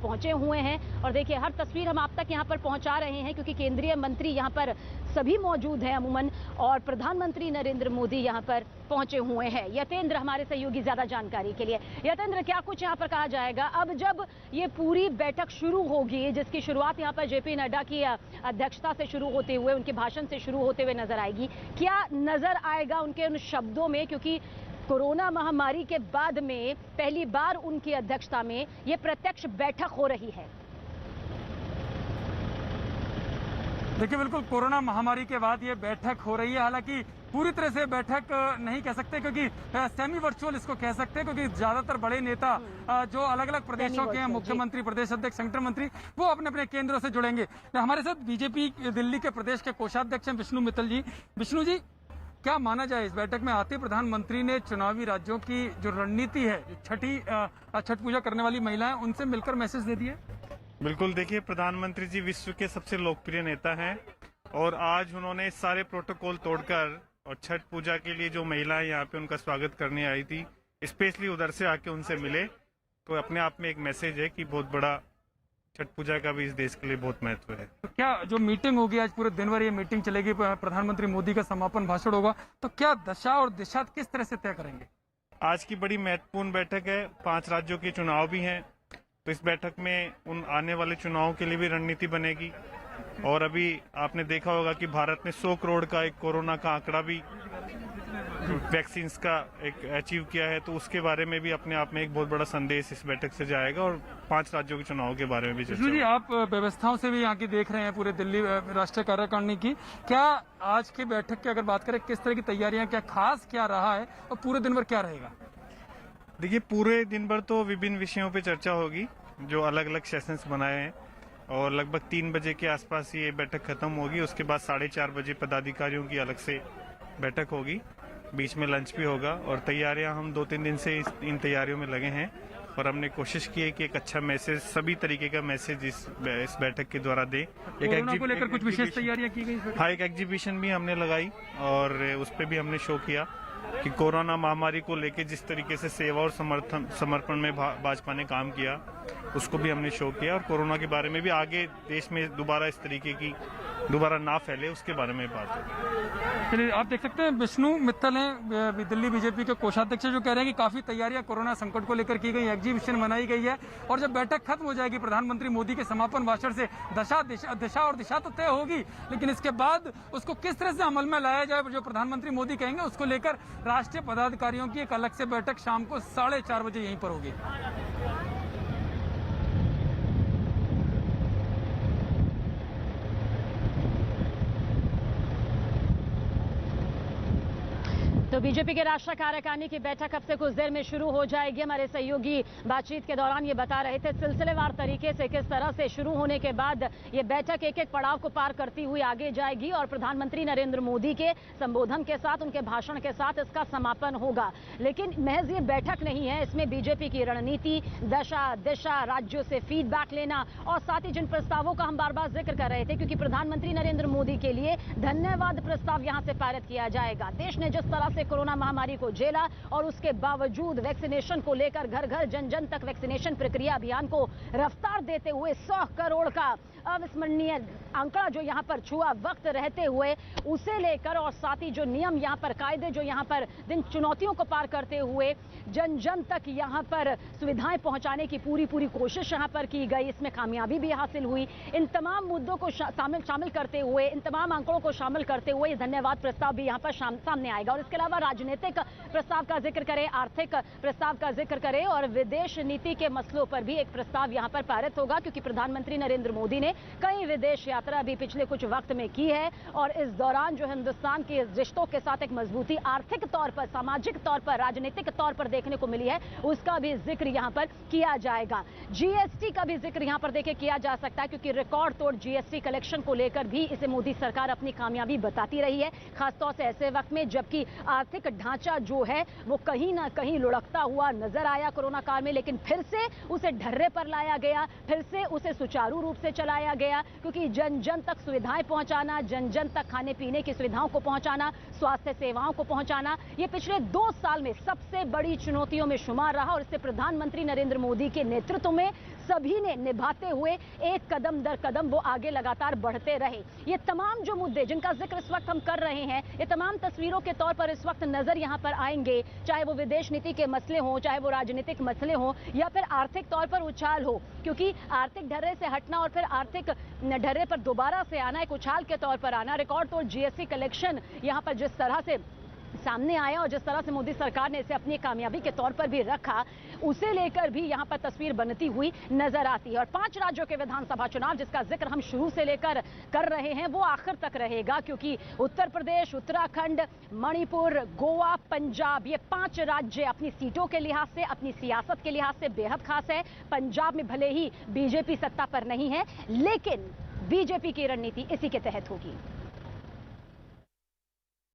पहुंचे हुए हैं। और देखिए हर तस्वीर हम आप तक यहां पर पहुंचा रहे हैं क्योंकि केंद्रीय मंत्री यहां पर सभी मौजूद हैं अमूमन, और प्रधानमंत्री नरेंद्र मोदी यहां पर पहुंचे हुए हैं। यतेंद्र हमारे सहयोगी ज्यादा जानकारी के लिए। यतेंद्र, क्या कुछ यहां पर कहा जाएगा अब जब ये पूरी बैठक शुरू होगी, जिसकी शुरुआत यहां पर जेपी नड्डा की अध्यक्षता से शुरू होते हुए, उनके भाषण से शुरू होते हुए नजर आएगी? क्या नजर आएगा उनके उन शब्दों में, क्योंकि कोरोना महामारी के बाद में पहली बार उनकी अध्यक्षता में ये प्रत्यक्ष बैठक हो रही है? देखिए, बिल्कुल कोरोना महामारी के बाद ये बैठक हो रही है। हालांकि पूरी तरह से बैठक नहीं कह सकते क्योंकि सेमी वर्चुअल इसको कह सकते हैं, क्योंकि ज्यादातर बड़े नेता जो अलग अलग प्रदेशों के हैं, मुख्यमंत्री, प्रदेश अध्यक्ष, संगठन मंत्री, वो अपने अपने केंद्रों से जुड़ेंगे। हमारे साथ बीजेपी दिल्ली के प्रदेश के कोषाध्यक्ष हैं विष्णु मित्तल जी। विष्णु जी, क्या माना जाए, इस बैठक में आते प्रधानमंत्री ने चुनावी राज्यों की जो रणनीति है, छठ पूजा करने वाली महिलाएं, उनसे मिलकर मैसेज दे दिए? बिल्कुल, देखिए प्रधानमंत्री जी विश्व के सबसे लोकप्रिय नेता हैं और आज उन्होंने सारे प्रोटोकॉल तोड़कर और छठ पूजा के लिए जो महिलाएं यहाँ पे उनका स्वागत करने आई थी, स्पेशली उधर से आके उनसे मिले, तो अपने आप में एक मैसेज है कि बहुत बड़ा छठ पूजा का भी इस देश के लिए बहुत महत्व है। तो क्या जो मीटिंग होगी, आज पूरे दिन भर ये मीटिंग चलेगी, प्रधानमंत्री मोदी का समापन भाषण होगा, तो क्या दशा और दिशा किस तरह से तय करेंगे? आज की बड़ी महत्वपूर्ण बैठक है, 5 राज्यों के चुनाव भी हैं, तो इस बैठक में उन आने वाले चुनावों के लिए भी रणनीति बनेगी। और अभी आपने देखा होगा कि भारत ने 100 करोड़ का एक कोरोना का आंकड़ा भी वैक्सीन का एक अचीव किया है, तो उसके बारे में भी अपने आप में एक बहुत बड़ा संदेश इस बैठक से जाएगा और 5 राज्यों के चुनाव के बारे में भी चर्चा जी, आप व्यवस्थाओं से भी यहाँ की देख रहे हैं, पूरे दिल्ली राष्ट्रीय कार्यकारिणी की, क्या आज की बैठक की अगर बात करें, किस तरह की तैयारियां, क्या खास क्या रहा है और पूरे दिन भर क्या रहेगा? देखिए, पूरे दिन भर तो विभिन्न विषयों पे चर्चा होगी, जो अलग अलग सेशंस बनाए हैं, और लगभग 3 बजे के आसपास ये बैठक खत्म होगी। उसके बाद 4:30 बजे पदाधिकारियों की अलग से बैठक होगी, बीच में लंच भी होगा। और तैयारियां हम 2-3 दिन से इन तैयारियों में लगे हैं और हमने कोशिश की है कि एक अच्छा मैसेज, सभी तरीके का मैसेज इस बैठक के द्वारा दे। कोरोना को लेकर कुछ विशेष तैयारियां की गई? हाँ, एक एग्जीबिशन भी हमने लगाई और उस पर भी हमने शो किया कि कोरोना महामारी को लेकर जिस तरीके से सेवा और समर्पण में भाजपा ने काम किया, उसको भी हमने शो किया। और कोरोना के बारे में भी आगे देश में दोबारा इस तरीके की दोबारा ना फैले, उसके बारे में बात है। चलिए, आप देख सकते हैं विष्णु मित्तल हैं दिल्ली बीजेपी के कोषाध्यक्ष, जो कह रहे हैं कि काफी तैयारियां कोरोना संकट को लेकर की गई, एग्जीबिशन बनाई गई है, और जब बैठक खत्म हो जाएगी प्रधानमंत्री मोदी के समापन भाषण से दिशा और दिशा तो तय होगी, लेकिन इसके बाद उसको किस तरह से अमल में लाया जाए, जो प्रधानमंत्री मोदी कहेंगे, उसको लेकर राष्ट्रीय पदाधिकारियों की एक अलग से बैठक शाम को 4:30 बजे यहीं पर होगी। तो बीजेपी के राष्ट्रीय कार्यकारिणी की बैठक अब से कुछ देर में शुरू हो जाएगी। हमारे सहयोगी बातचीत के दौरान ये बता रहे थे सिलसिलेवार तरीके से किस तरह से शुरू होने के बाद ये बैठक एक एक पड़ाव को पार करती हुई आगे जाएगी और प्रधानमंत्री नरेंद्र मोदी के संबोधन के साथ, उनके भाषण के साथ इसका समापन होगा। लेकिन महज ये बैठक नहीं है, इसमें बीजेपी की रणनीति, दशा, दिशा, राज्यों से फीडबैक लेना और साथ ही जिन प्रस्तावों का हम बार बार जिक्र कर रहे थे, क्योंकि प्रधानमंत्री नरेंद्र मोदी के लिए धन्यवाद प्रस्ताव यहां से पारित किया जाएगा। देश ने जिस तरह से कोरोना महामारी को झेला और उसके बावजूद वैक्सीनेशन को लेकर घर घर जन जन तक वैक्सीनेशन प्रक्रिया अभियान को रफ्तार देते हुए 100 करोड़ का अविस्मरणीय आंकड़ा जो यहां पर छुआ वक्त रहते हुए, उसे लेकर और साथ ही जो नियम यहां पर, कायदे जो यहां पर जिन चुनौतियों को पार करते हुए जन जन तक यहां पर सुविधाएं पहुंचाने की पूरी कोशिश यहां पर की गई, इसमें कामयाबी भी हासिल हुई। इन तमाम मुद्दों को शामिल करते हुए, इन तमाम आंकड़ों को शामिल करते हुए धन्यवाद प्रस्ताव भी यहां पर सामने आएगा। और इसके अलावा राजनीतिक प्रस्ताव का जिक्र करें, आर्थिक प्रस्ताव का जिक्र करें और विदेश नीति के मसलों पर भी एक प्रस्ताव यहां पर पारित होगा, क्योंकि प्रधानमंत्री नरेंद्र मोदी ने कई विदेश यात्रा भी पिछले कुछ वक्त में की है और इस दौरान जो हिंदुस्तान के रिश्तों के साथ एक मजबूती आर्थिक तौर पर, सामाजिक तौर पर, राजनीतिक तौर पर देखने को मिली है, उसका भी जिक्र यहां पर किया जाएगा। जीएसटी का भी जिक्र यहां पर देखिए किया जा सकता है, क्योंकि रिकॉर्ड तोड़ जीएसटी कलेक्शन को लेकर भी इसे मोदी सरकार अपनी कामयाबी बताती रही है, खासतौर से ऐसे वक्त में जबकि आर्थिक ढांचा जो है वो कहीं ना कहीं लुढ़कता हुआ नजर आया कोरोना काल में, लेकिन फिर से उसे ढर्रे पर लाया गया, फिर से उसे सुचारू रूप से चलाया गया, क्योंकि जन जन तक सुविधाएं पहुंचाना, जन जन तक खाने पीने की सुविधाओं को पहुंचाना, स्वास्थ्य सेवाओं को पहुंचाना, ये पिछले 2 साल में सबसे बड़ी चुनौतियों में शुमार रहा। और इससे प्रधानमंत्री नरेंद्र मोदी के नेतृत्व में सभी ने निभाते हुए एक कदम दर कदम वो आगे लगातार बढ़ते रहे। ये तमाम जो मुद्दे जिनका जिक्र इस वक्त हम कर रहे हैं, ये तमाम तस्वीरों के तौर पर इस वक्त नजर यहां पर आएंगे, चाहे वो विदेश नीति के मसले हों, चाहे वो राजनीतिक मसले हों, या फिर आर्थिक तौर पर उछाल हो, क्योंकि आर्थिक ढर्रे से हटना और फिर आर्थिक ढर्रे पर दोबारा से आना, एक उछाल के तौर पर आना, रिकॉर्ड तोड़ जीएसटी कलेक्शन यहां पर जिस तरह से सामने आया और जिस तरह से मोदी सरकार ने इसे अपनी कामयाबी के तौर पर भी रखा, उसे लेकर भी यहां पर तस्वीर बनती हुई नजर आती है। और 5 राज्यों के विधानसभा चुनाव जिसका जिक्र हम शुरू से लेकर कर रहे हैं, वो आखिर तक रहेगा, क्योंकि उत्तर प्रदेश, उत्तराखंड, मणिपुर, गोवा, पंजाब, ये 5 राज्य अपनी सीटों के लिहाज से, अपनी सियासत के लिहाज से बेहद खास है। पंजाब में भले ही बीजेपी सत्ता पर नहीं है, लेकिन बीजेपी की रणनीति इसी के तहत होगी।